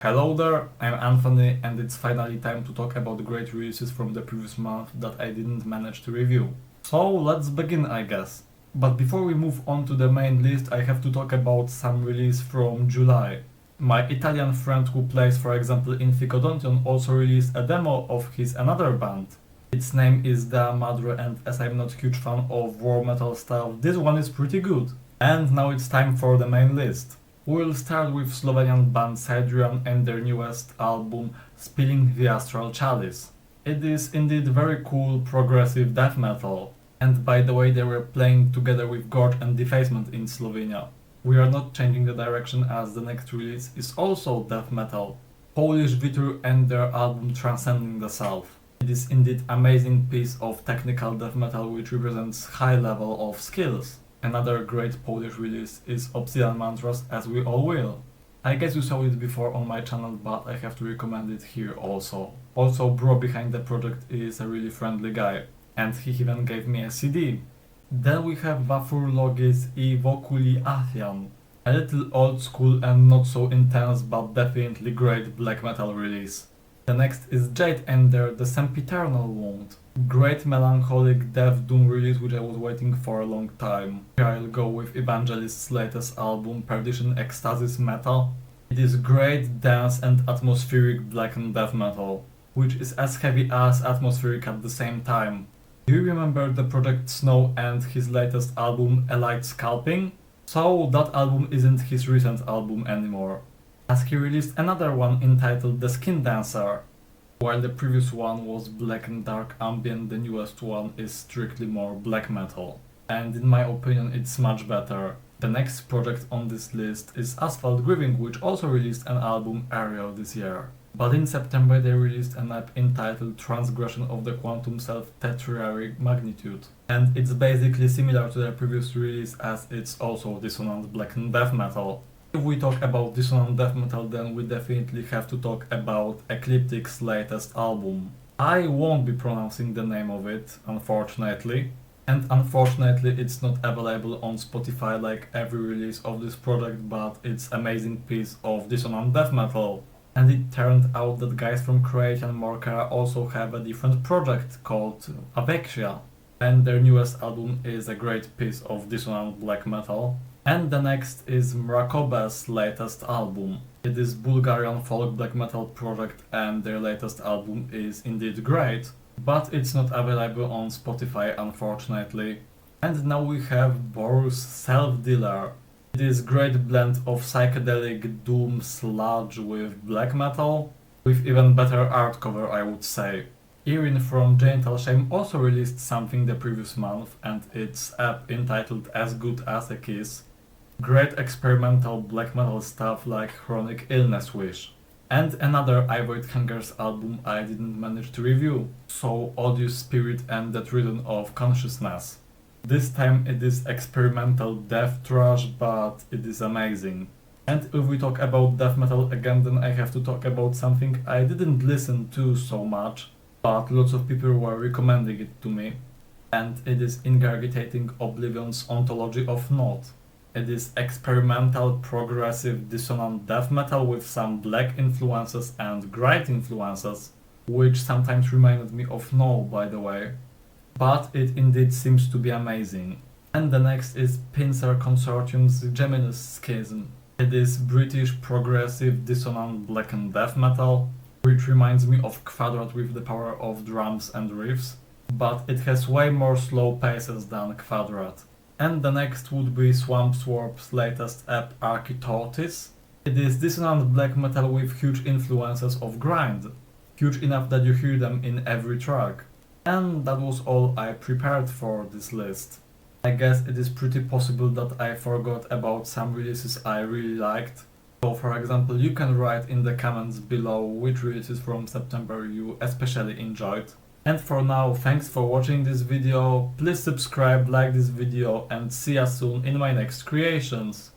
Hello there, I'm Anthony and it's finally time to talk about the great releases from the previous month that I didn't manage to review. So let's begin, I guess. But before we move on to the main list, I have to talk about some release from July. My Italian friend who plays, for example, in Ficodontion also released a demo of his another band. Its name is Dea Madre, and as I'm not huge fan of war metal stuff, this one is pretty good. And now it's time for the main list. We'll start with Slovenian band Sidrian and their newest album Spilling the Astral Chalice. It is indeed very cool progressive death metal. And by the way, they were playing together with Gorge and Defacement in Slovenia. We are not changing the direction as the next release is also death metal. Polish Vitur and their album Transcending the Self. It is indeed amazing piece of technical death metal which represents high level of skills. Another great Polish release is Obsidian Mantras, As We All Will. I guess you saw it before on my channel, but I have to recommend it here also. Also, bro behind the project is a really friendly guy, and he even gave me a CD. Then we have Vafur Logis I Voculi Athian. A little old school and not so intense, but definitely great black metal release. The next is Jade Ender, The Sempiternal Wound. Great melancholic death doom release which I was waiting for a long time. Here I'll go with Evangelist's latest album Perdition Ecstasis Metal. It is great dance and atmospheric black and death metal, which is as heavy as atmospheric at the same time. Do you remember the Project Snow and his latest album Elite Scalping? So that album isn't his recent album anymore, as he released another one entitled The Skin Dancer. While the previous one was black and dark ambient, the newest one is strictly more black metal. And in my opinion it's much better. The next project on this list is Asphalt Grieving, which also released an album earlier this year. But in September they released an EP entitled Transgression of the Quantum Self Tetrary Magnitude. And it's basically similar to their previous release as it's also dissonant black and death metal. If we talk about dissonant death metal, then we definitely have to talk about Ecliptic's latest album. I won't be pronouncing the name of it, unfortunately. And unfortunately it's not available on Spotify like every release of this project, but it's amazing piece of dissonant death metal. And it turned out that guys from Croatian Morkera also have a different project called Avexia. And their newest album is a great piece of dissonant black metal. And the next is Mrakoba's latest album. It is Bulgarian folk black metal project and their latest album is indeed great, but it's not available on Spotify unfortunately. And now we have Boris Self-Dealer. It is great blend of psychedelic doom sludge with black metal, with even better art cover I would say. Erin from Genital Shame also released something the previous month, and it's app entitled As Good As a Kiss. Great experimental black metal stuff like Chronic Illness Wish. And another Ivory Hangers album I didn't manage to review, so Odious Spirit and the Trident of Consciousness. This time it is experimental death thrash, but it is amazing. And if we talk about death metal again, then I have to talk about something I didn't listen to so much, but lots of people were recommending it to me. And it is Ingurgitating Oblivion's Ontology of Naught. It is experimental, progressive, dissonant death metal with some black influences and grind influences, which sometimes reminded me of No, by the way. But it indeed seems to be amazing. And the next is Pincer Consortium's Geminis Schism. It is British progressive dissonant black and death metal, which reminds me of Quadrat with the power of drums and riffs, but it has way more slow paces than Quadrat. And the next would be Swamp Swarp's latest EP Architotis. It is dissonant black metal with huge influences of grind, huge enough that you hear them in every track. And that was all I prepared for this list. I guess it is pretty possible that I forgot about some releases I really liked. So for example, you can write in the comments below which releases from September you especially enjoyed. And for now, thanks for watching this video, please subscribe, like this video and see you soon in my next creations.